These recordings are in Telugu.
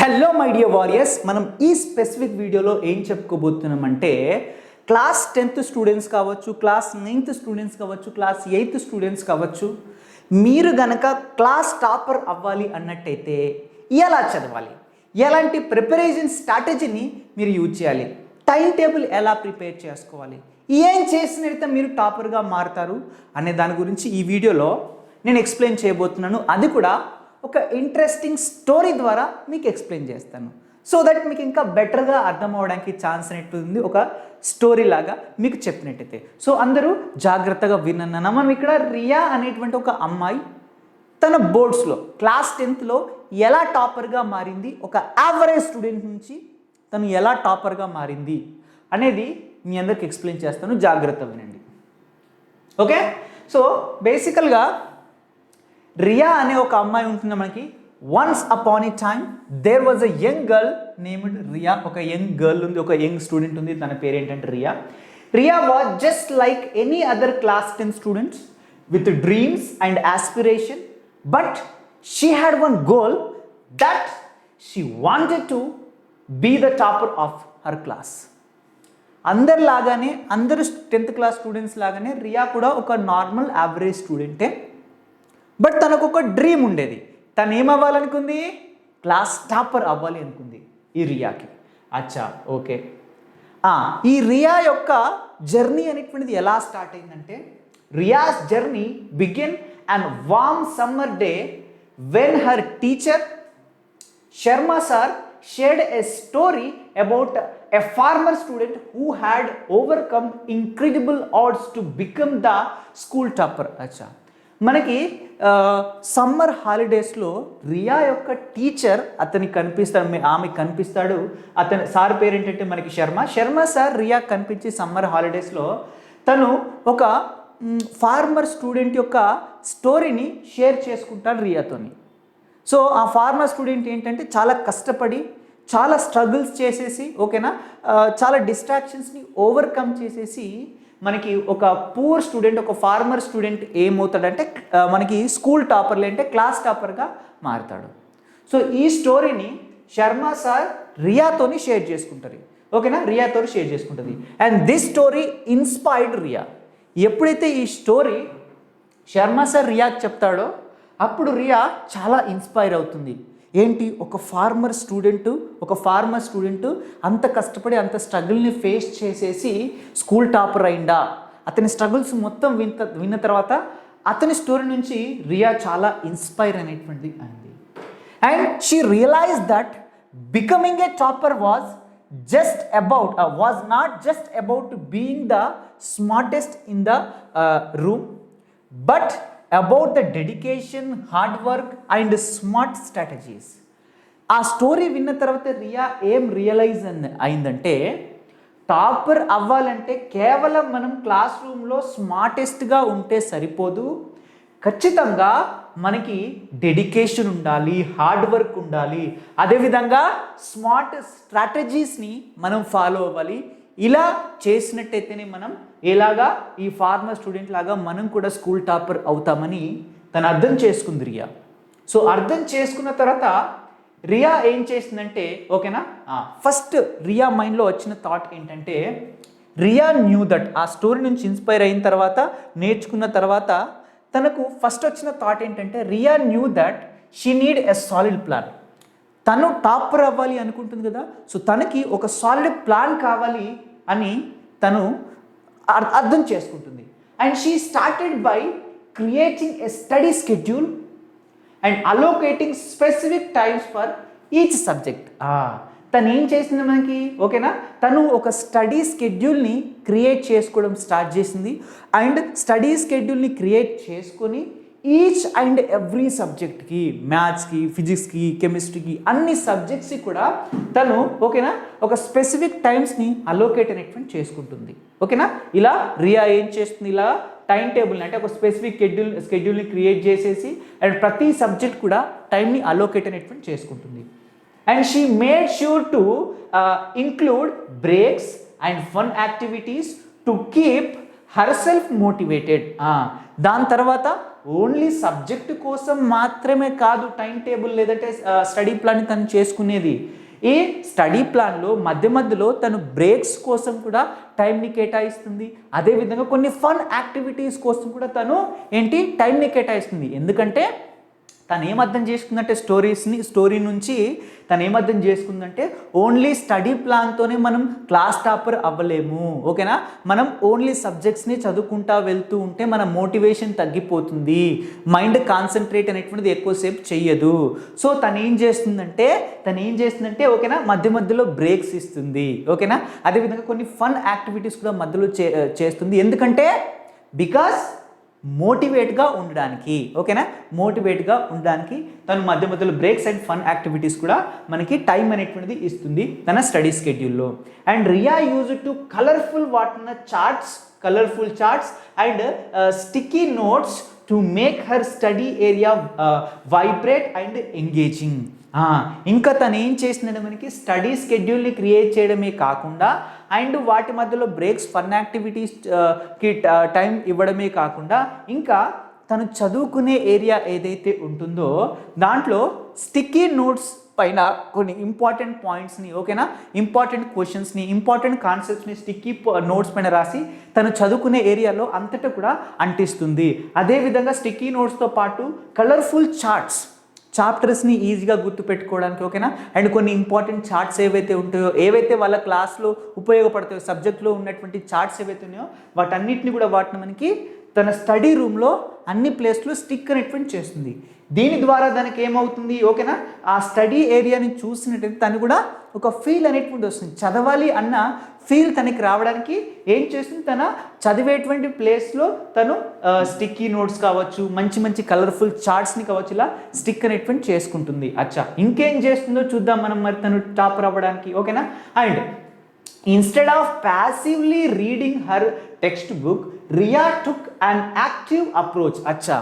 హలో మై డియర్ వారియర్స్, మనం ఈ స్పెసిఫిక్ వీడియోలో ఏం చెప్పుకోబోతున్నామంటే క్లాస్ 10th స్టూడెంట్స్ కావచ్చు, క్లాస్ 9th స్టూడెంట్స్ కావచ్చు, క్లాస్ 8th స్టూడెంట్స్ కావచ్చు, మీరు గనక క్లాస్ టాపర్ అవ్వాలి అన్నట్టయితే ఎలా చదవాలి, ఎలాంటి ప్రిపరేషన్ స్ట్రాటజీని మీరు యూజ్ చేయాలి, టైం టేబుల్ ఎలా ప్రిపేర్ చేసుకోవాలి, ఏం చేసినట్లయితే మీరు టాపర్గా మారుతారు అనే దాని గురించి ఈ వీడియోలో నేను ఎక్స్ప్లెయిన్ చేయబోతున్నాను. అది కూడా ఒక ఇంట్రెస్టింగ్ స్టోరీ ద్వారా మీకు ఎక్స్ప్లెయిన్ చేస్తాను. సో దట్ మీకు ఇంకా బెటర్గా అర్థం అవడానికి ఛాన్స్ అనేటుంది ఒక స్టోరీ లాగా మీకు చెప్పినట్టయితే. సో అందరూ జాగ్రత్తగా వినన్న. మనం ఇక్కడ రియా అనేటువంటి ఒక అమ్మాయి తన బోర్డ్స్లో క్లాస్ 10thలో ఎలా టాపర్గా మారింది, ఒక యావరేజ్ స్టూడెంట్ నుంచి తను ఎలా టాపర్గా మారింది అనేది మీ అందరికి ఎక్స్ప్లెయిన్ చేస్తాను. జాగ్రత్త వినండి. ఓకే, సో బేసికల్గా రియా అనే ఒక అమ్మాయి ఉంటుంది మనకి. Once upon a time there was a young girl named Riya. ఒక యంగ్ గర్ల్ ఉంది, ఒక యంగ్ స్టూడెంట్ ఉంది, తన పేరు ఏంటంటే Riya. Riya was just like any other class 10 students with dreams and aspiration, but she had one goal that she wanted to be the topper of her class. అందరిలాగానే, అందరు 10th క్లాస్ స్టూడెంట్స్ లాగానే రియా కూడా ఒక నార్మల్ యావరేజ్ స్టూడెంటే. బట్ తనకు ఒక డ్రీమ్ ఉండేది. తను ఏమవ్వాలనుకుంది? క్లాస్ టాపర్ అవ్వాలి అనుకుంది ఈ రియాకి. అచ్చా, ఓకే. ఈ రియా యొక్క జర్నీ అనేటువంటిది ఎలా స్టార్ట్ అయిందంటే, Riya's journey begin and warm summer day when her teacher Sharma sir shared a story about a farmer student who had overcome incredible odds to become the school topper. అచ్చా, మనకి సమ్మర్ హాలిడేస్లో రియా యొక్క టీచర్ అతనికి కనిపిస్తాడు, ఆమెకు కనిపిస్తాడు. అతని సార్ పేరు ఏంటంటే మనకి శర్మ సార్ రియా కనిపించి సమ్మర్ హాలిడేస్లో తను ఒక ఫార్మర్ స్టూడెంట్ యొక్క స్టోరీని షేర్ చేసుకుంటాడు రియాతోని. సో ఆ ఫార్మర్ స్టూడెంట్ ఏంటంటే చాలా కష్టపడి, చాలా స్ట్రగుల్స్ చేసేసి, ఓకేనా, చాలా డిస్ట్రాక్షన్స్ని ఓవర్కమ్ చేసేసి మనకి ఒక పూర్ స్టూడెంట్, ఒక ఫార్మర్ స్టూడెంట్ ఏమవుతాడంటే మనకి స్కూల్ టాపర్లు అంటే క్లాస్ టాపర్గా మారుతాడు. సో ఈ స్టోరీని శర్మ సార్ రియాతోని షేర్ చేసుకుంటారు, ఓకేనా, రియాతో షేర్ చేసుకుంటుంది. And this story inspired Riya. ఎప్పుడైతే ఈ స్టోరీ శర్మ సార్ రియాకి చెప్తాడో అప్పుడు రియా చాలా ఇన్స్పైర్ అవుతుంది. ఏంటి, ఒక ఫార్మర్ స్టూడెంట్ అంత కష్టపడి అంత స్ట్రగుల్ని ఫేస్ చేసేసి స్కూల్ టాపర్ అయిందా? అతని స్ట్రగుల్స్ మొత్తం విన్న తర్వాత అతని స్టోరీ నుంచి రియా చాలా ఇన్స్పైర్ అనేటువంటిది అయింది. And she realize that becoming a topper was not just about being the smartest in the room, but about the dedication, hard work and smart strategies. ఆ స్టోరీ విన్న తర్వాత రియా ఏం రియలైజ్ అయిందంటే, టాపర్ అవ్వాలంటే కేవలం మనం క్లాస్ రూమ్లో స్మార్టెస్ట్గా ఉంటే సరిపోదు, ఖచ్చితంగా మనకి డెడికేషన్ ఉండాలి, హార్డ్ వర్క్ ఉండాలి, అదేవిధంగా స్మార్ట్ స్ట్రాటజీస్ని మనం ఫాలో అవ్వాలి. ఇలా చేసినట్టయితేనే మనం ఎలాగా ఈ ఫార్మర్ స్టూడెంట్ లాగా మనం కూడా స్కూల్ టాపర్ అవుతామని తను అర్థం చేసుకుంది రియా. సో అర్థం చేసుకున్న తర్వాత రియా ఏం చేసిందంటే, ఓకేనా, ఫస్ట్ రియా మైండ్లో వచ్చిన థాట్ ఏంటంటే, రియా న్యూ దట్ ఆ స్టోరీ నుంచి ఇన్స్పైర్ అయిన తర్వాత, నేర్చుకున్న తర్వాత తనకు ఫస్ట్ వచ్చిన థాట్ ఏంటంటే, Riya knew that she need a solid plan. తను టాపర్ అవ్వాలి అనుకుంటుంది కదా, సో తనకి ఒక సాలిడ్ ప్లాన్ కావాలి అని తను అర్థం చేసుకుంటుంది. And she started by creating a study schedule and allocating specific times for each subject. తను ఏం చేసింది మనకి, ఓకేనా, తను ఒక స్టడీ స్కెడ్యూల్ని క్రియేట్ చేసుకోవడం స్టార్ట్ చేసింది. అండ్ స్టడీ స్కెడ్యూల్ని క్రియేట్ చేసుకొని ఈచ్ అండ్ ఎవ్రీ సబ్జెక్ట్కి, మ్యాథ్స్కి, ఫిజిక్స్కి, కెమిస్ట్రీకి, అన్ని సబ్జెక్ట్స్కి కూడా తను, ఓకేనా, ఒక స్పెసిఫిక్ టైమ్స్ని అలోకేట్ అనేటువంటి చేసుకుంటుంది. ఓకేనా, ఇలా రియా ఏం చేస్తుంది, ఇలా టైం టేబుల్ని అంటే ఒక స్పెసిఫిక్ స్కెడ్యూల్ని క్రియేట్ చేసేసి అండ్ ప్రతి సబ్జెక్ట్ కూడా టైంని అలోకేట్ అనేటువంటి చేసుకుంటుంది. And she made sure to include breaks and fun activities to keep herself motivated. దాని తర్వాత ఓన్లీ సబ్జెక్ట్ కోసం మాత్రమే కాదు టైం టేబుల్ లేదంటే స్టడీ ప్లాన్ తను చేసుకునేది. ఈ స్టడీ ప్లాన్లో మధ్య మధ్యలో తను బ్రేక్స్ కోసం కూడా టైంని కేటాయిస్తుంది. అదేవిధంగా కొన్ని ఫన్ యాక్టివిటీస్ కోసం కూడా తను టైంని కేటాయిస్తుంది. ఎందుకంటే తను ఏమర్థం చేసుకుందంటే స్టోరీ నుంచి తను ఏమర్థం చేసుకుందంటే ఓన్లీ స్టడీ ప్లాన్తోనే మనం క్లాస్ టాపర్ అవ్వలేము. ఓకేనా, మనం ఓన్లీ సబ్జెక్ట్స్ని చదువుకుంటా వెళ్తూ ఉంటే మన మోటివేషన్ తగ్గిపోతుంది, మైండ్ కాన్సన్ట్రేట్ అనేటువంటిది ఎక్కువసేపు చెయ్యదు. సో తను ఏం చేస్తుందంటే ఓకేనా మధ్య మధ్యలో బ్రేక్స్ ఇస్తుంది. ఓకేనా, అదేవిధంగా కొన్ని ఫన్ యాక్టివిటీస్ కూడా మధ్యలో చేస్తుంది. ఎందుకంటే బికాస్ మోటివేట్గా ఉండడానికి. ఓకేనా, మోటివేట్గా ఉండడానికి తను మధ్య మధ్యలో బ్రేక్స్ అండ్ ఫన్ యాక్టివిటీస్ కూడా మనకి టైం అనేటువంటిది ఇస్తుంది తన స్టడీ స్కెడ్యూల్లో. And Riya use to colourful charts and sticky notes to make her study area vibrate and engaging. ఇంకా తను ఏం చేసిందంటే మనకి స్టడీ స్కెడ్యూల్ని క్రియేట్ చేయడమే కాకుండా అండ్ వాటి మధ్యలో బ్రేక్స్ ఫన్ యాక్టివిటీస్కి టైం ఇవ్వడమే కాకుండా ఇంకా తను చదువుకునే ఏరియా ఏదైతే ఉంటుందో దాంట్లో స్టిక్కీ నోట్స్ పైన కొన్ని ఇంపార్టెంట్ పాయింట్స్ని ఓకేనా ఇంపార్టెంట్ క్వశ్చన్స్ని ఇంపార్టెంట్ కాన్సెప్ట్స్ని స్టిక్కీ నోట్స్ పైన రాసి తను చదువుకునే ఏరియాలో అంతటా కూడా అంటిస్తుంది. అదేవిధంగా స్టిక్కీ నోట్స్తో పాటు కలర్ఫుల్ చాప్టర్స్ని ఈజీగా గుర్తుపెట్టుకోవడానికి. ఓకేనా, అండ్ కొన్ని ఇంపార్టెంట్ చార్ట్స్ ఏవైతే ఉంటాయో ఏవైతే వాళ్ళ క్లాస్లో ఉపయోగపడతాయో సబ్జెక్ట్లో ఉన్నటువంటి చార్ట్స్ ఏవైతే ఉన్నాయో వాటిని మనకి తన స్టడీ రూమ్లో అన్ని ప్లేస్లో స్టిక్ అనేటువంటి చేస్తుంది. దీని ద్వారా దానికి ఏమవుతుంది ఓకేనా ఆ స్టడీ ఏరియాని చూసినట్టయితే తను కూడా ఒక ఫీల్ అనేటువంటి వస్తుంది. చదవాలి అన్న ఫీల్ తనకి రావడానికి ఏం చేస్తుంది, తన చదివేటువంటి ప్లేస్లో తను స్టిక్కీ నోట్స్ కావచ్చు, మంచి కలర్ఫుల్ చార్ట్స్ని కావచ్చు, ఇలా స్టిక్ అనేటువంటి చేసుకుంటుంది. అచ్చా, ఇంకేం చేస్తుందో చూద్దాం మనం మరి తను టాపర్ అవ్వడానికి. ఓకేనా, and instead of passively reading her textbook Riya took an active approach. అచ్చా,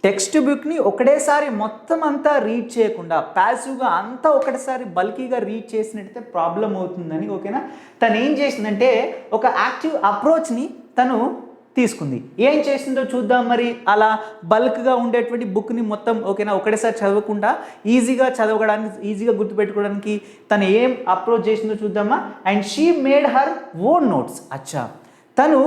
టెక్స్ట్ బుక్ని ఒకటేసారి మొత్తం అంతా రీడ్ చేయకుండా ప్యాసివ్గా అంతా ఒకటేసారి బల్కీగా రీడ్ చేసినట్టయితే ప్రాబ్లం అవుతుందని ఓకేనా తను ఏం చేసిందంటే ఒక యాక్టివ్ అప్రోచ్ని తను తీసుకుంది. ఏం చేసిందో చూద్దాం మరి. అలా బల్క్గా ఉండేటువంటి బుక్ని మొత్తం ఓకేనా ఒకటేసారి చదవకుండా ఈజీగా చదవడానికి ఈజీగా గుర్తుపెట్టుకోవడానికి తను ఏం అప్రోచ్ చేసిందో చూద్దామా. And she made her own notes. అచ్చా, తను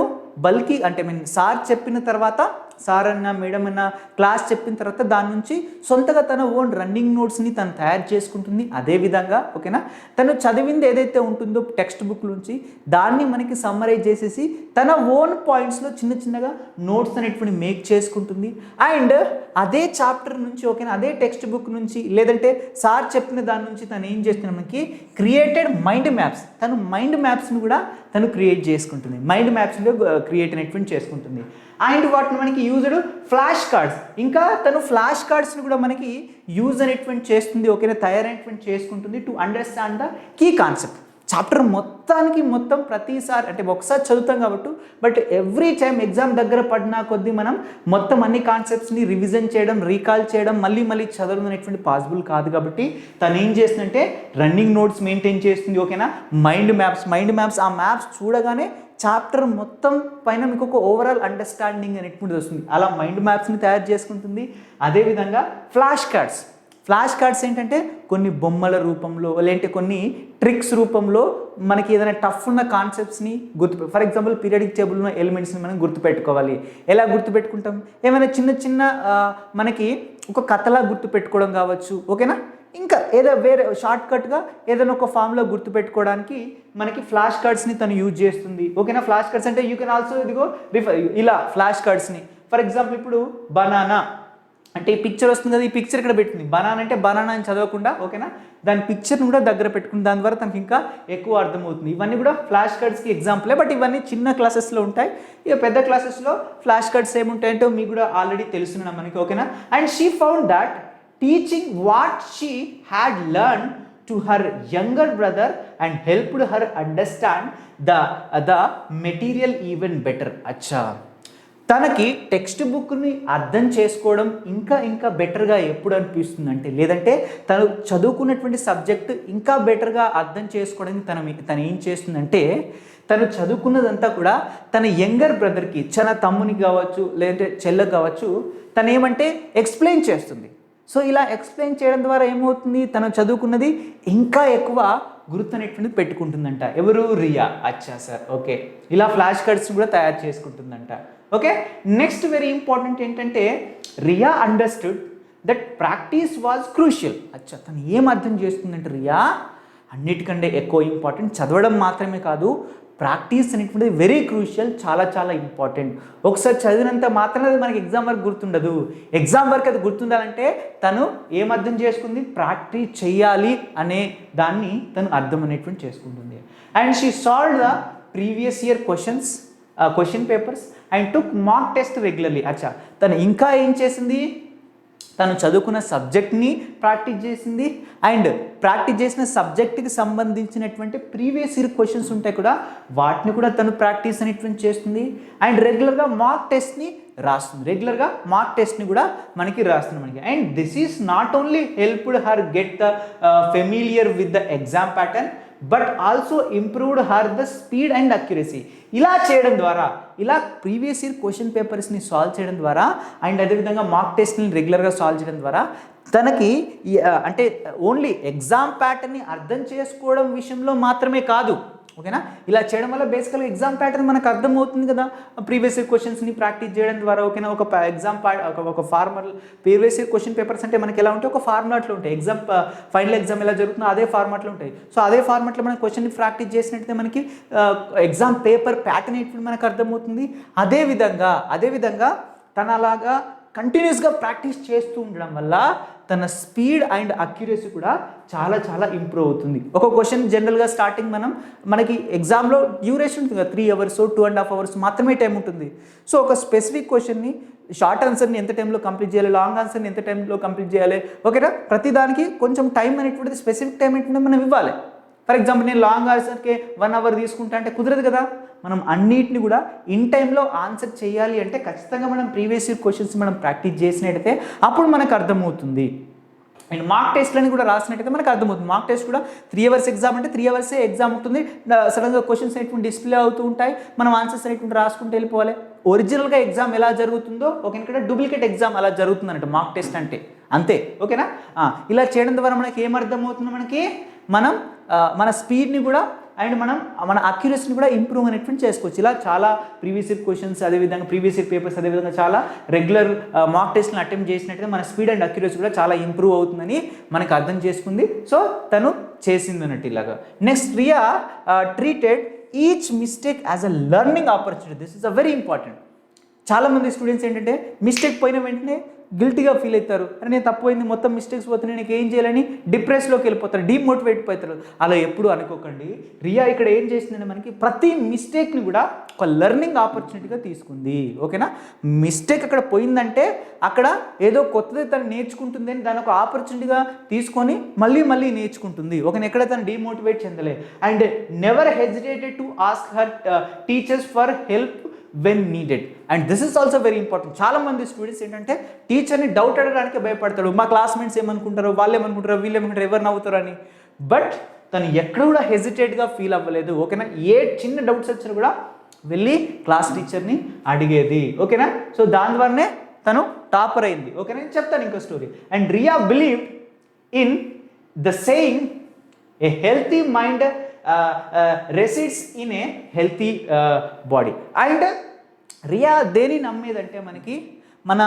బల్కీ అంటే సార్ చెప్పిన తర్వాత సార్ అన్న మేడం అన్న క్లాస్ చెప్పిన తర్వాత దాని నుంచి సొంతగా తన ఓన్ రన్నింగ్ నోట్స్ని తను తయారు చేసుకుంటుంది. అదేవిధంగా ఓకేనా తను చదివింది ఏదైతే ఉంటుందో టెక్స్ట్ బుక్ నుంచి దాన్ని మనకి సమ్మరైజ్ చేసేసి తన ఓన్ పాయింట్స్లో చిన్నగా నోట్స్ అనేటువంటి మేక్ చేసుకుంటుంది. అండ్ అదే చాప్టర్ నుంచి ఓకేనా అదే టెక్స్ట్ బుక్ నుంచి లేదంటే సార్ చెప్పిన దాని నుంచి తను ఏం చేస్తుంది మనకి క్రియేటెడ్ మైండ్ మ్యాప్స్, తను మైండ్ మ్యాప్స్ని కూడా తను క్రియేట్ చేసుకుంటుంది, మైండ్ మ్యాప్స్లో క్రియేట్ అనేటువంటి చేసుకుంటుంది. అండ్ వాటిని మనకి యూజ్డ్ ఫ్లాష్ కార్డ్స్, ఇంకా తను ఫ్లాష్ కార్డ్స్ని కూడా మనకి యూజ్ అనేటువంటి చేస్తుంది ఓకేనా తయారైనటువంటి చేసుకుంటుంది to understand the key concept. Chapter మొత్తం ప్రతిసారి అంటే ఒకసారి చదువుతాం కాబట్టి బట్ ఎవ్రీ టైం ఎగ్జామ్ దగ్గర పడినా కొద్దీ మనం మొత్తం అన్ని కాన్సెప్ట్స్ని రివిజన్ చేయడం రీకాల్ చేయడం మళ్ళీ చదవడం అనేటువంటి పాసిబుల్ కాదు. కాబట్టి తను ఏం చేస్తుందంటే రన్నింగ్ నోట్స్ మెయింటైన్ చేస్తుంది ఓకేనా. మైండ్ మ్యాప్స్ ఆ మ్యాప్స్ చూడగానే చాప్టర్ మొత్తం పైన మీకు ఒక ఓవరాల్ అండర్స్టాండింగ్ అనేటువంటిది వస్తుంది. అలా మైండ్ మ్యాప్స్ని తయారు చేసుకుంటుంది. అదేవిధంగా ఫ్లాష్ కార్డ్స్ ఏంటంటే కొన్ని బొమ్మల రూపంలో లేదంటే కొన్ని ట్రిక్స్ రూపంలో మనకి ఏదైనా టఫ్ ఉన్న కాన్సెప్ట్స్ని ఫర్ ఎగ్జాంపుల్ పీరియాడిక్ టేబుల్ ఉన్న ఎలిమెంట్స్ని మనం గుర్తుపెట్టుకోవాలి. ఎలా గుర్తుపెట్టుకుంటాం, ఏమైనా చిన్న మనకి ఒక కథలా గుర్తుపెట్టుకోవడం కావచ్చు ఓకేనా. ఇంకా ఏదో వేరే షార్ట్కట్గా ఏదైనా ఒక ఫామ్లో గుర్తుపెట్టుకోవడానికి మనకి ఫ్లాష్ కార్డ్స్ని తను యూజ్ చేస్తుంది ఓకేనా. ఫ్లాష్ కార్డ్స్ అంటే యూ కెన్ ఆల్సో ఇలా ఫ్లాష్ కార్డ్స్ని ఫర్ ఎగ్జాంపుల్ ఇప్పుడు బనానా అంటే ఈ పిక్చర్ వస్తుంది కదా, ఈ పిక్చర్ ఇక్కడ పెట్టింది బనానా అంటే బనానా అని చదవకుండా ఓకేనా దాని పిక్చర్ని కూడా దగ్గర పెట్టుకుని దాని ద్వారా తనకి ఇంకా ఎక్కువ అర్థమవుతుంది. ఇవన్నీ కూడా ఫ్లాష్ కార్డ్స్కి ఎగ్జాంపులే, బట్ ఇవన్నీ చిన్న క్లాసెస్లో ఉంటాయి. ఇక పెద్ద క్లాసెస్లో ఫ్లాష్ కార్డ్స్ ఏముంటాయంటే మీకు కూడా ఆల్రెడీ తెలుసుకున్నాం మనకి ఓకేనా. And she found that teaching what she had learned to her younger brother and helped her understand the material even better. Acha, తనకి టెక్స్ట్ బుక్ని అర్థం చేసుకోవడం ఇంకా ఇంకా బెటర్గా ఎప్పుడు అనిపిస్తుంది అంటే, లేదంటే తను చదువుకున్నటువంటి సబ్జెక్ట్ ఇంకా బెటర్గా అర్థం చేసుకోవడానికి తను ఏం చేస్తుందంటే, తను చదువుకున్నదంతా కూడా తన యంగర్ బ్రదర్కి, తన తమ్మునికి కావచ్చు లేదంటే చెల్లెకి కావచ్చు, తను ఏమంటే ఎక్స్ప్లెయిన్ చేస్తుంది. సో ఇలా ఎక్స్ప్లెయిన్ చేయడం ద్వారా ఏమవుతుంది, తను చదువుకున్నది ఇంకా ఎక్కువ గుర్తు అనేటువంటిది పెట్టుకుంటుందంట. ఎవరు? రియా. అచ్చా సార్, ఓకే. ఇలా ఫ్లాష్ కార్డ్స్ కూడా తయారు చేసుకుంటుందంట. ఓకే, నెక్స్ట్ వెరీ ఇంపార్టెంట్ ఏంటంటే, Riya understood that practice was crucial. అచ్చా, తను ఏం అర్థం చేస్తుందంటే రియా, అన్నిటికంటే ఎక్కువ ఇంపార్టెంట్ చదవడం మాత్రమే కాదు, ప్రాక్టీస్ అనేటువంటిది వెరీ క్రూషియల్, చాలా చాలా ఇంపార్టెంట్. ఒకసారి చదివినంత మాత్రమే అది మనకి ఎగ్జామ్ వరకు గుర్తుండదు. ఎగ్జామ్ వరకు అది గుర్తుండాలంటే తను ఏం అర్థం చేసుకుంది, ప్రాక్టీస్ చేయాలి అనే దాన్ని తను అర్థం అనేటువంటి చేసుకుంటుంది. And she solve the previous year question papers and took mock test regularly. అచ్చా, తను ఇంకా ఏం చేసింది, తను చదువుకున్న సబ్జెక్ట్ని ప్రాక్టీస్ చేసింది అండ్ ప్రాక్టీస్ చేసిన సబ్జెక్ట్కి సంబంధించినటువంటి ప్రీవియస్ ఇయర్ క్వశ్చన్స్ ఉంటాయి కూడా, వాటిని కూడా తను ప్రాక్టీస్ అనేటువంటి చేస్తుంది. అండ్ రెగ్యులర్గా మాక్ టెస్ట్ని రాస్తుంది, రెగ్యులర్గా మాక్ టెస్ట్ని కూడా మనకి రాస్తుంది మనకి. And this is not only helped her get the familiar with the exam pattern but also improved her the speed and accuracy. ఇలా చేయడం ద్వారా, ఇలా ప్రీవియస్ ఇయర్ క్వశ్చన్ పేపర్స్ని సాల్వ్ చేయడం ద్వారా అండ్ అదేవిధంగా మాక్ టెస్ట్ని రెగ్యులర్గా సాల్వ్ చేయడం ద్వారా తనకి అంటే ఓన్లీ ఎగ్జామ్ ప్యాటర్న్ని అర్థం చేసుకోవడం విషయంలో మాత్రమే కాదు, ఓకేనా. ఇలా చేయడం వల్ల బేసికల్గా ఎగ్జామ్ ప్యాటర్న్ మనకు అర్థమవుతుంది కదా, ప్రీవియస్ ఇయర్ క్వశ్చన్స్ని ప్రాక్టీస్ చేయడం ద్వారా, ఓకేనా. ఒక ఎగ్జామ్ ఒక formal previous year question papers అంటే మనకి ఎలా ఉంటాయి, ఒక ఫార్మాట్లో ఉంటాయి. ఎగ్జామ్ ఫైనల్ ఎగ్జామ్ ఎలా జరుగుతుందో అదే ఫార్మాట్లో ఉంటాయి. సో అదే ఫార్మాట్లో మనం క్వశ్చన్ని ప్రాక్టీస్ చేసినట్టయితే మనకి ఎగ్జామ్ పేపర్ ప్యాటర్న్ ఏంటి మనకు అర్థమవుతుంది. అదేవిధంగా తన అలాగా కంటిన్యూస్గా ప్రాక్టీస్ చేస్తూ ఉండడం వల్ల తన స్పీడ్ అండ్ అక్యురసీ కూడా చాలా చాలా ఇంప్రూవ్ అవుతుంది. ఒక క్వశ్చన్ జనరల్గా స్టార్టింగ్ మనకి ఎగ్జామ్లో డ్యూరేషన్ ఉంటుంది కదా, 3 hours 2.5 hours మాత్రమే టైం ఉంటుంది. సో ఒక స్పెసిఫిక్ క్వశ్చన్ని, షార్ట్ ఆన్సర్ని ఎంత టైంలో కంప్లీట్ చేయాలి, లాంగ్ ఆన్సర్ని ఎంత టైంలో కంప్లీట్ చేయాలి, ఓకేనా. ప్రతిదానికి కొంచెం టైం అనేటువంటిది, స్పెసిఫిక్ టైం అనేటువంటిది మనం ఇవ్వాలి. ఫర్ ఎగ్జాంపుల్ నేను లాంగ్ ఆన్సర్కి 1 hour తీసుకుంటా అంటే కుదరదు కదా. మనం అన్నిటిని కూడా ఇన్ టైంలో ఆన్సర్ చేయాలి అంటే ఖచ్చితంగా మనం ప్రీవియస్ ఇయర్ క్వశ్చన్స్ మనం ప్రాక్టీస్ చేసినట్టయితే అప్పుడు మనకు అర్థమవుతుంది. అండ్ మాక్ టెస్ట్లని కూడా రాసినట్టయితే మనకు అర్థమవుతుంది. మాక్ టెస్ట్ కూడా 3 hours ఎగ్జామ్ అంటే 3 hours ఎగ్జామ్ ఉంటుంది. సడన్గా క్వశ్చన్స్ అనేటువంటి డిస్ప్లే అవుతూ ఉంటాయి, మనం ఆన్సర్స్ అనేటువంటి రాసుకుంటూ వెళ్ళిపోవాలి. ఒరిజినల్గా ఎగ్జామ్ ఎలా జరుగుతుందో ఓకే, ఇక్కడ డూప్లికేట్ ఎగ్జామ్ అలా జరుగుతుంది అన్నట్టు మాక్ టెస్ట్ అంటే, అంతే, ఓకేనా. ఇలా చేయడం ద్వారా మనకి ఏమర్థమవుతుంది, మనకి మనం మన స్పీడ్ని కూడా అండ్ మన అక్యురసీని కూడా ఇంప్రూవ్ అనేటువంటి చేసుకోవచ్చు. ఇలా చాలా ప్రీవియస్ ఇయర్ క్వశ్చన్స్, అదేవిధంగా ప్రీవియస్ ఇయర్ పేపర్స్, అదేవిధంగా చాలా రెగ్యులర్ మాక్ టెస్ట్ని అటెంప్ట్ చేసినట్టుగా మన స్పీడ్ అండ్ అక్యురసీ కూడా చాలా ఇంప్రూవ్ అవుతుందని మనకు అర్థం చేసుకుంది. సో తను చేసింది అన్నట్టు ఇలాగా. Next, Riya treated each mistake as a learning opportunity. This is a very important. చాలామంది స్టూడెంట్స్ ఏంటంటే మిస్టేక్ పోయిన వెంటనే గిల్టీగా ఫీల్ అవుతారు, అరే నేను తప్పు మొత్తం మిస్టేక్స్ పోతున్నాయి, నీకు ఏం చేయాలని డిప్రెస్లోకి వెళ్ళిపోతారు, డీమోటివేట్ అవుతారు. అలా ఎప్పుడు అనుకోకండి. రియా ఇక్కడ ఏం చేసిందంటే మనకి ప్రతి మిస్టేక్ని కూడా ఒక లెర్నింగ్ ఆపర్చునిటీగా తీసుకుంది, ఓకేనా. మిస్టేక్ అక్కడ పోయిందంటే అక్కడ ఏదో కొత్తది తను నేర్చుకుంటుంది అని దాని ఒక ఆపర్చునిటీగా తీసుకొని మళ్ళీ నేర్చుకుంటుంది, ఓకేనా. ఎక్కడ తను డీమోటివేట్ చెందలే. And never hesitated to ask her teachers for help when needed. And this is also very important. చాలామంది స్టూడెంట్స్ ఏంటంటే టీచర్ని డౌట్ అడగడానికి భయపడతాడు, మా క్లాస్మేట్స్ ఏమనుకుంటారో, వాళ్ళు ఏమనుకుంటారో, వీళ్ళు ఏమనుకుంటారో, ఎవరు నవ్వుతారో అని. బట్ తను ఎక్కడ కూడా హెజిటేట్గా ఫీల్ అవ్వలేదు, ఓకేనా. ఏ చిన్న డౌట్స్ వచ్చినా కూడా వెళ్ళి క్లాస్ టీచర్ని అడిగేది, ఓకేనా. సో దాని ద్వారానే తను టాపర్ అయింది, ఓకేనా. నేను చెప్తాను ఇంకో story. And Riya believed in the saying a healthy mind resides in a healthy body. And Riya దేని నమ్మేదంటే మనకి మన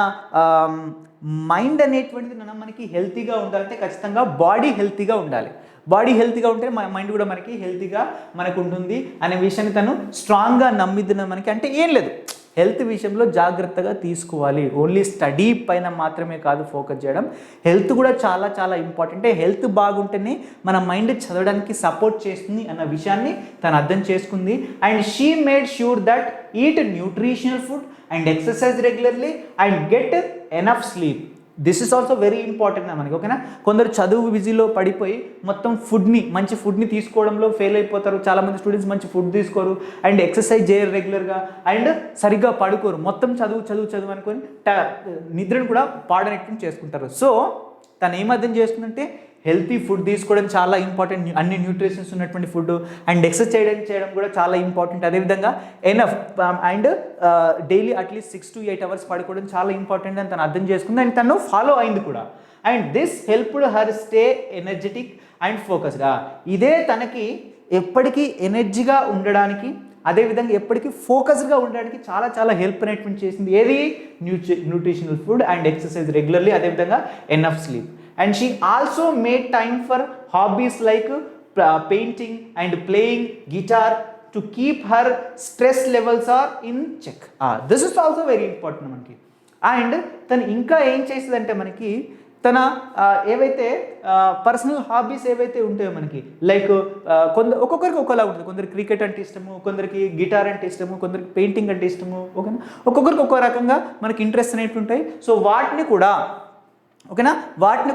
మైండ్ అనేటువంటిది మనకి హెల్తీగా ఉండాలంటే ఖచ్చితంగా బాడీ హెల్తీగా ఉండాలి. బాడీ హెల్తీగా ఉంటే మన మైండ్ కూడా మనకి హెల్తీగా మనకు ఉంటుంది అనే విషయాన్ని తను స్ట్రాంగ్గా నమ్మిద్దిన మనకి. అంటే ఏం లేదు, హెల్త్ విషయంలో జాగ్రత్తగా తీసుకోవాలి. ఓన్లీ స్టడీ పైన మాత్రమే కాదు ఫోకస్ చేయడం, హెల్త్ కూడా చాలా చాలా ఇంపార్టెంట్. హెల్త్ బాగుంటేనే మన మైండ్ చదవడానికి సపోర్ట్ చేస్తుంది అన్న విషయాన్ని తను అర్థం చేసుకుంది. And she made sure that eat nutritional food and exercise regularly and get enough sleep. This is also very important మనకి, ఓకేనా. కొందరు చదువు బిజీలో పడిపోయి మొత్తం మంచి ఫుడ్ని తీసుకోవడంలో ఫెయిల్ అయిపోతారు. చాలామంది స్టూడెంట్స్ మంచి ఫుడ్ తీసుకోరు అండ్ ఎక్సర్సైజ్ చేయరు రెగ్యులర్గా అండ్ సరిగ్గా పడుకోరు, మొత్తం చదువు అనుకొని నిద్రను కూడా పాడనట్టు చేసుకుంటారు. సో తను ఏం అర్థం చేస్తుందంటే హెల్తీ ఫుడ్ తీసుకోవడం చాలా ఇంపార్టెంట్, అన్ని న్యూట్రిషన్స్ ఉన్నటువంటి ఫుడ్ అండ్ ఎక్సర్సైజ్ చేయడం కూడా చాలా ఇంపార్టెంట్. అదేవిధంగా enough and daily at least 6 to 8 hours పడుకోవడం చాలా ఇంపార్టెంట్ అని తను అర్థం చేసుకుంది అండ్ తను ఫాలో అయింది కూడా. And this helped her stay energetic and focused. ఇదే తనకి ఎప్పటికీ ఎనర్జీగా ఉండడానికి అదేవిధంగా ఎప్పటికీ ఫోకస్డ్గా ఉండడానికి చాలా హెల్ప్ అనేటువంటి చేసింది. ఏది? Nutritional food and exercise regularly, అదేవిధంగా enough sleep. And she also made time for hobbies like painting and playing guitar to keep her stress levels are in check. This is also very important మనకి. అండ్ తను ఇంకా ఏం చేసేదంటే మనకి తన ఏవైతే పర్సనల్ హాబీస్ ఏవైతే ఉంటాయో మనకి, లైక్ ఒక్కొక్కరికి ఒకలా ఉంటుంది. కొందరికి క్రికెట్ అంటే ఇష్టము, కొందరికి గిటార్ అంటే ఇష్టము, కొందరికి పెయింటింగ్ అంటే ఇష్టము, ఓకేనా. ఒక్కొక్కరికి ఒక్కో రకంగా మనకి ఇంట్రెస్ట్ అనేవి ఉంటాయి. సో వాటిని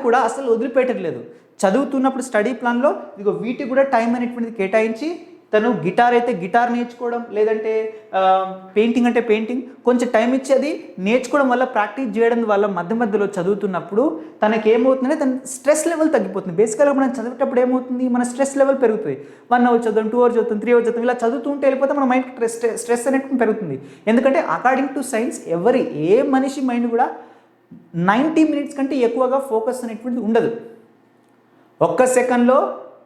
కూడా అసలు వదిలిపెట్టట్లేదు. చదువుతున్నప్పుడు స్టడీ ప్లాన్లో వీటికి కూడా టైం అనేటువంటిది కేటాయించి తను గిటార్ అయితే గిటార్ నేర్చుకోవడం, లేదంటే పెయింటింగ్ అంటే పెయింటింగ్ కొంచెం టైం ఇచ్చి అది నేర్చుకోవడం వల్ల, ప్రాక్టీస్ చేయడం వల్ల మధ్యలో చదువుతున్నప్పుడు తనకి ఏమవుతుందంటే తన స్ట్రెస్ లెవెల్ తగ్గిపోతుంది. బేసికల్గా మనం చదివేటప్పుడు ఏమవుతుంది, మన స్ట్రెస్ లెవెల్ పెరుగుతుంది. 1 hour చదువుతాం, 2 hours చదువుతాం, 3 hours చదువుతాం, ఇలా చదువుతుంటే వెళ్ళిపోతే మన మైండ్ స్ట్రెస్ అనేటువంటి పెరుగుతుంది. ఎందుకంటే అకార్డింగ్ టు సైన్స్ ఏ మనిషి మైండ్ కూడా 90 minutes కంటే ఎక్కువగా ఫోకస్ అనేటువంటిది ఉండదు. ఒక్క సెకండ్లో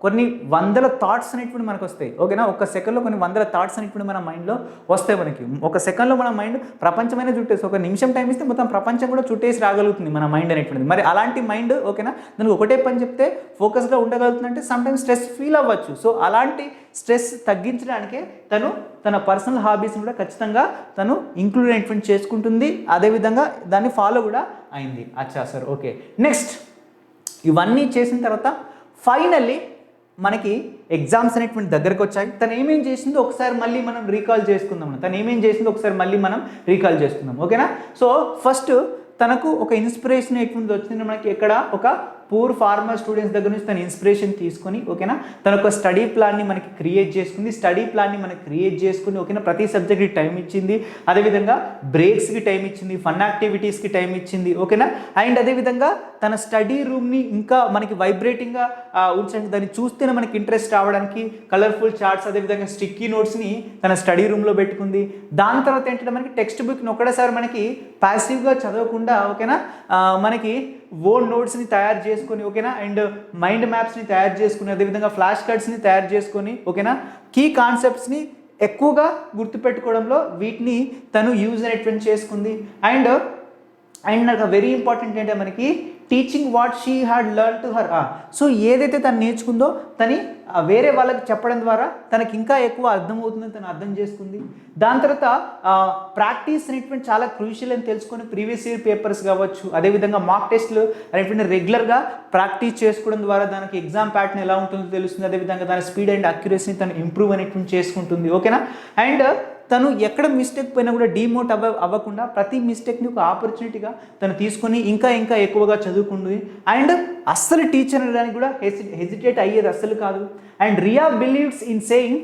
కొన్ని వందల థాట్స్ అనేటువంటి మనకు వస్తాయి, ఓకేనా. ఒక్క సెకండ్లో కొన్ని వందల థాట్స్ అనేటువంటి మన మైండ్లో వస్తాయి మనకి. ఒక సెకండ్లో మన మైండ్ ప్రపంచమైనా చుట్టేసి, ఒక నిమిషం టైం ఇస్తే మొత్తం ప్రపంచం కూడా చుట్టేసి రాగలుగుతుంది మన మైండ్ అనేటువంటిది. మరి అలాంటి మైండ్, ఓకేనా, దానికి ఒకటే పని చెప్తే ఫోకస్గా ఉండగలుగుతుందంటే సమ్టైమ్స్ స్ట్రెస్ ఫీల్ అవ్వచ్చు. సో అలాంటి స్ట్రెస్ తగ్గించడానికే తన పర్సనల్ హాబీస్ని కూడా ఖచ్చితంగా తను ఇంక్లూడ్ అనేటువంటి చేసుకుంటుంది. అదేవిధంగా దాన్ని ఫాలో కూడా అయింది. అచ్చా సార్, ఓకే. నెక్స్ట్ ఇవన్నీ చేసిన తర్వాత ఫైనల్లీ మనకి ఎగ్జామ్స్ అనేటువంటి దగ్గరకు వచ్చాయి. తను ఏమేం చేసిందో ఒకసారి మళ్ళీ మనం రీకాల్ చేసుకుందాం. ఓకేనా. సో ఫస్ట్ తనకు ఒక ఇన్స్పిరేషన్ అనేటువంటిది వచ్చింది మనకి. ఎక్కడ? ఒక పూర్ ఫార్మర్ స్టూడెంట్స్ దగ్గర నుంచి తన ఇన్స్పిరేషన్ తీసుకొని, ఓకేనా, తన ఒక స్టడీ ప్లాన్ని మనకి క్రియేట్ చేసుకుంది. ఓకేనా, ప్రతి సబ్జెక్ట్కి టైం ఇచ్చింది, అదేవిధంగా బ్రేక్స్కి టైం ఇచ్చింది, ఫన్ యాక్టివిటీస్కి టైం ఇచ్చింది, ఓకేనా. అండ్ అదేవిధంగా తన స్టడీ రూమ్ని ఇంకా మనకి వైబ్రేటింగ్గా ఉంచడానికి, దాన్ని చూస్తేనే మనకి ఇంట్రెస్ట్ రావడానికి కలర్ఫుల్ చార్ట్స్, అదేవిధంగా స్టిక్కీ నోట్స్ని తన స్టడీ రూమ్లో పెట్టుకుంది. దాని తర్వాత ఏంటంటే మనకి టెక్స్ట్ బుక్ని ఒక్కడేసారి మనకి ప్యాసివ్గా చదవకుండా, ఓకేనా, మనకి ఓన్ నోట్స్ని తయారు చేసుకొని, ఓకేనా, అండ్ మైండ్ మ్యాప్స్ని తయారు చేసుకుని, అదేవిధంగా ఫ్లాష్ కార్డ్స్ని తయారు చేసుకొని, ఓకేనా, కీ కాన్సెప్ట్స్ని ఎక్కువగా గుర్తుపెట్టుకోవడంలో వీటిని తను యూజ్ అనేటువంటి చేసుకుంది. అండ్ నాకు వెరీ ఇంపార్టెంట్ ఏంటంటే మనకి teaching what she had learn to her. So ఏదైతే తను నేర్చుకుందో వేరే వాళ్ళకి చెప్పడం ద్వారా తనకి ఇంకా ఎక్కువ అర్థమవుతుందని తను అర్థం చేసుకుంది. దాని తర్వాత ప్రాక్టీస్ అనేటువంటి చాలా క్రూషియల్ అని తెలుసుకొని ప్రీవియస్ ఇయర్ పేపర్స్ కావచ్చు, అదేవిధంగా మాక్ టెస్ట్లు అనేటువంటి రెగ్యులర్గా ప్రాక్టీస్ చేసుకోవడం ద్వారా దానికి ఎగ్జామ్ ప్యాటర్న్ ఎలా ఉంటుందో తెలుస్తుంది. అదేవిధంగా దాని స్పీడ్ అండ్ అక్యురసీని తను ఇంప్రూవ్ అనేటువంటి చేసుకుంటుంది, ఓకేనా. అండ్ తను ఎక్కడ మిస్టేక్ పోయినా కూడా డిమోట్ అవ్వకుండా ప్రతి మిస్టేక్ని ఒక ఆపర్చునిటీగా తను తీసుకొని ఇంకా ఎక్కువగా చదువుకుంటుంది. అండ్ అస్సలు టీచర్ అనడానికి కూడా హెజిటేట్ అయ్యేది అస్సలు కాదు. And Riya believes in saying,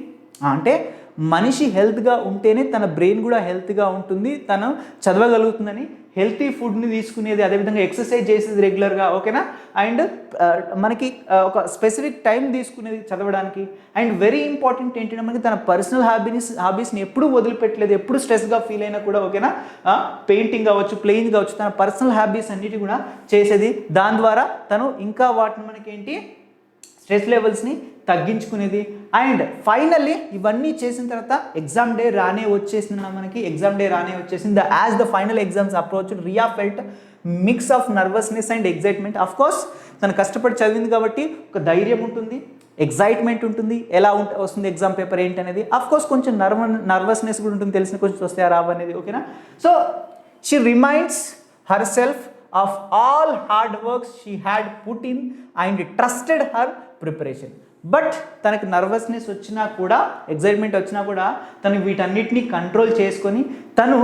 అంటే మనిషి హెల్త్గా ఉంటేనే తన బ్రెయిన్ కూడా హెల్త్గా ఉంటుంది, తను చదవగలుగుతుందని, హెల్తీ ఫుడ్ని తీసుకునేది, అదేవిధంగా ఎక్సర్సైజ్ చేసేది రెగ్యులర్గా, ఓకేనా. అండ్ మనకి ఒక స్పెసిఫిక్ టైం తీసుకునేది చదవడానికి. అండ్ వెరీ ఇంపార్టెంట్ ఏంటంటే మనకి తన పర్సనల్ హాబీస్ని ఎప్పుడూ వదిలిపెట్టలేదు, ఎప్పుడు స్ట్రెస్గా ఫీల్ అయినా కూడా, ఓకేనా, పెయింటింగ్ కావచ్చు, ప్లేయింగ్ కావచ్చు, తన పర్సనల్ హాబీస్ అన్నిటి కూడా చేసేది. దాని ద్వారా తను ఇంకా వాటిని మనకేంటి స్ట్రెస్ లెవెల్స్ని తగ్గించుకునేది. అండ్ ఫైనల్లీ ఇవన్నీ చేసిన తర్వాత ఎగ్జామ్ డే రానే వచ్చేసింది. As the final exams approach, Riya felt mix of nervousness and excitement. Of course తను కష్టపడి చదివింది కాబట్టి ఒక ధైర్యం ఉంటుంది, ఎగ్జైట్మెంట్ ఉంటుంది, ఎలా వస్తుంది ఎగ్జామ్ పేపర్ ఏంటి అనేది. అఫ్ కోర్స్ కొంచెం నర్వస్నెస్ కూడా ఉంటుంది, తెలిసిన కొంచెం వస్తాయా రావు అనేది, ఓకేనా. So she reminds her self of all hard works she had put in and trusted her preparation. But తనకు నర్వస్నెస్ వచ్చినా కూడా, ఎగ్జైట్మెంట్ వచ్చినా కూడా తను వీటన్నిటిని కంట్రోల్ చేసుకొని తను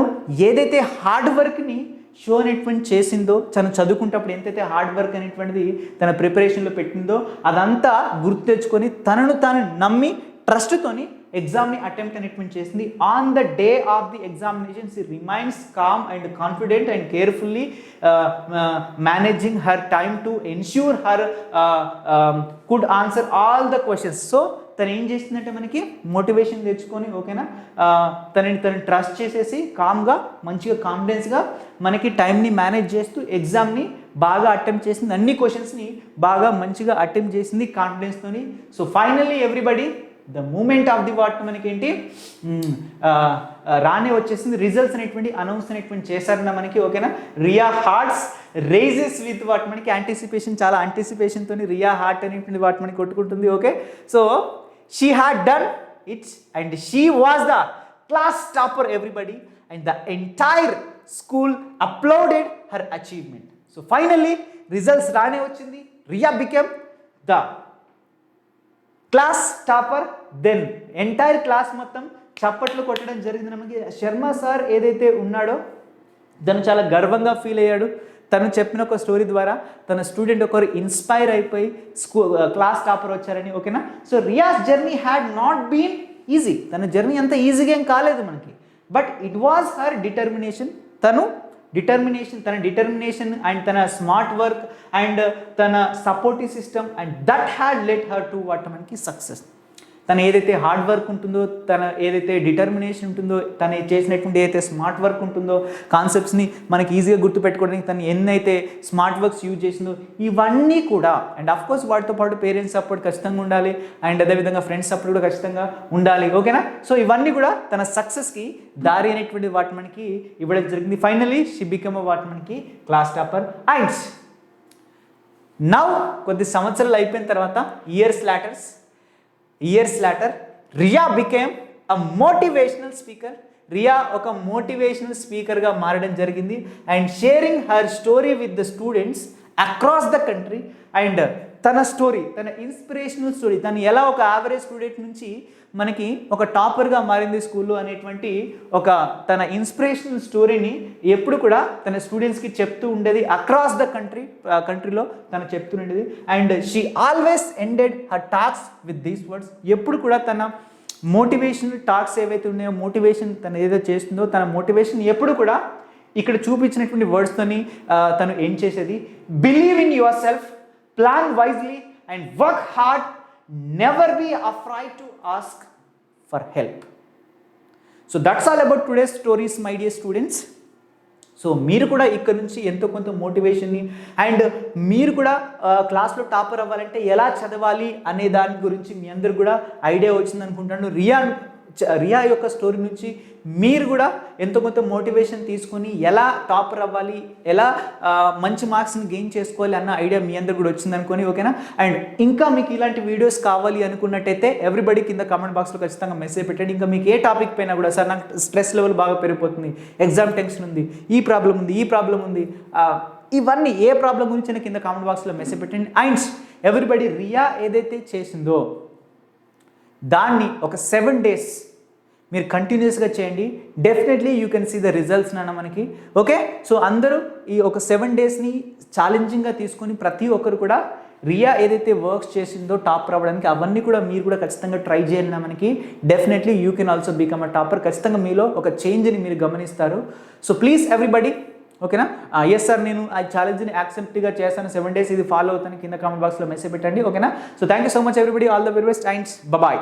ఏదైతే హార్డ్ వర్క్ని షో అనేటువంటి చేసిందో, తను చదువుకుంటప్పుడు ఎంతైతే హార్డ్ వర్క్ అనేటువంటిది తన ప్రిపరేషన్లో పెట్టిందో అదంతా గుర్తు తెచ్చుకొని తనను తాను నమ్మి ట్రస్ట్తోని ఎగ్జామ్ని అటెంప్ట్ అనేటువంటి చేసింది. On the day of the examination she remains calm and confident and carefully managing her time to ensure her could answer all the questions. So తను ఏం చేసిందంటే మనకి మోటివేషన్ తెచ్చుకొని ఓకేనా తను ట్రస్ట్ చేసేసి కామ్గా మంచిగా కాన్ఫిడెన్స్గా మనకి టైంని మేనేజ్ చేస్తూ ఎగ్జామ్ని బాగా అటెంప్ట్ చేసింది. అన్ని క్వశ్చన్స్ని బాగా మంచిగా అటెంప్ట్ చేసింది కాన్ఫిడెన్స్తోని. So finally everybody the moment of the what మనకి ఏంటి రానే వచ్చేసింది. రిజల్ట్స్ అనేటువంటి అనౌన్స్ అనేటువంటి చేశారన్న మనకి ఓకేనా. Riya hearts rises with what మనకి యాంటిసిపేషన్, చాలా యాంటిసిపేషన్తో రియా హార్ట్ అనేటువంటి వాట్ మనకి కొట్టుకుంటుంది. Okay, so she had done its and she was the class topper everybody and the entire school uploaded her achievement. So finally results రానే వచ్చింది. Riya became the class topper. Then entire class మొత్తం చప్పట్లు కొట్టడం జరిగింది. మనకి శర్మ సార్ ఏదైతే ఉన్నాడో తను చాలా గర్వంగా ఫీల్ అయ్యాడు. తను చెప్పిన ఒక స్టోరీ ద్వారా తన స్టూడెంట్ ఒకరు ఇన్స్పైర్ అయిపోయి క్లాస్ టాపర్ వచ్చారని ఓకేనా. So Riya's journey had not been easy. తన జర్నీ అంత ఈజీగా ఏం కాలేదు మనకి, but it was her determination. తన డిటర్మినేషన్ అండ్ తన స్మార్ట్ వర్క్ అండ్ తన supportive system and that had let her to what మనకి సక్సెస్. తను ఏదైతే హార్డ్ వర్క్ ఉంటుందో, తన ఏదైతే డిటర్మినేషన్ ఉంటుందో, తను చేసినటువంటి ఏదైతే స్మార్ట్ వర్క్ ఉంటుందో, కాన్సెప్ట్స్ని మనకి ఈజీగా గుర్తుపెట్టుకోవడానికి తను ఎన్నైతే స్మార్ట్ వర్క్స్ యూజ్ చేసిందో ఇవన్నీ కూడా అండ్ ఆఫ్ కోర్స్ వాటితో పాటు పేరెంట్స్ సపోర్ట్ ఖచ్చితంగా ఉండాలి అండ్ అదేవిధంగా ఫ్రెండ్స్ సపోర్ట్ కూడా ఖచ్చితంగా ఉండాలి ఓకేనా. సో ఇవన్నీ కూడా తన సక్సెస్కి దారి అనేటువంటి వాటి మనకి ఇవ్వడం జరిగింది. ఫైనలీ షీ బికమ్ వాటి మనకి క్లాస్ టాపర్. అండ్ నౌ కొద్ది సంవత్సరాలు అయిపోయిన తర్వాత years later Riya became a motivational speaker. Riya ఒక మోటివేషనల్ స్పీకర్గా మారడం జరిగింది and sharing her story with the students across the country. And తన స్టోరీ, తన ఇన్స్పిరేషనల్ స్టోరీ, తను ఎలా ఒక యావరేజ్ స్టూడెంట్ నుంచి మనకి ఒక టాపర్గా మారింది స్కూల్లో అనేటువంటి ఒక తన ఇన్స్పిరేషనల్ స్టోరీని ఎప్పుడు కూడా తన స్టూడెంట్స్కి చెప్తూ ఉండేది. అక్రాస్ ద కంట్రీలో తను చెప్తూ ఉండేది. And she always ended her talks with these words. ఎప్పుడు కూడా తన మోటివేషనల్ టాక్స్ ఏవైతే ఉన్నాయో, మోటివేషన్ తను ఏదైతే చేస్తుందో తన మోటివేషన్ ఎప్పుడు కూడా ఇక్కడ చూపించినటువంటి వర్డ్స్తోని తను ఏం చేసేది. Believe in yourself, plan wisely and work hard, never be afraid to ask for help. So that's all about today's stories my dear students. So మీరు కూడా ఇక్కడ నుంచి ఎంతో కొంత మోటివేషన్ని అండ్ మీరు కూడా క్లాస్లో టాపర్ అవ్వాలంటే ఎలా చదవాలి అనే దాని గురించి మీ అందరు కూడా ఐడియా వచ్చింది అనుకుంటాను. రియా యొక్క స్టోరీ నుంచి మీరు కూడా ఎంతో కొంత మోటివేషన్ తీసుకొని ఎలా టాపర్ అవ్వాలి, ఎలా మంచి మార్క్స్ని గెయిన్ చేసుకోవాలి అన్న ఐడియా మీ అందరు కూడా వచ్చింది అనుకొని ఓకేనా. అండ్ ఇంకా మీకు ఇలాంటి వీడియోస్ కావాలి అనుకున్నట్టయితే ఎవ్రీబడి కింద కామెంట్ బాక్స్లో ఖచ్చితంగా మెసేజ్ పెట్టండి. ఇంకా మీకు ఏ టాపిక్ పైన కూడా సార్ నాకు స్ట్రెస్ లెవెల్ బాగా పెరిగిపోతుంది, ఎగ్జామ్ టెన్షన్ ఉంది, ఈ ప్రాబ్లం ఉంది ఇవన్నీ ఏ ప్రాబ్లం గురించి కింద కామెంట్ బాక్స్లో మెసేజ్ పెట్టండి. అండ్ ఎవ్రీబడి రియా ఏదైతే చేసిందో దాన్ని ఒక 7 days మీరు కంటిన్యూస్గా చేయండి. Definitely you can see the results నాన్న మనకి ఓకే. సో అందరూ ఈ ఒక 7 daysని ఛాలెంజింగ్గా తీసుకొని ప్రతి ఒక్కరు కూడా రియా ఏదైతే వర్క్స్ చేసిందో టాపర్ అవ్వడానికి అవన్నీ కూడా మీరు కూడా ఖచ్చితంగా ట్రై చేయండి మనకి. Definitely you can also become a topper. ఖచ్చితంగా మీలో ఒక చేంజ్ని మీరు గమనిస్తారు. సో ప్లీజ్ ఎవ్రీబడి ఓకేనా. ఎస్ సార్ నేను ఆ ఛాలెంజ్ని యాక్సెప్ట్గా చేస్తాను, 7 days ఇది ఫాలో అవుతాను కింద కామెంట్ బాక్స్లో మెసేజ్ పెట్టండి ఓకేనా. So thank you so much everybody, all the very best and bye.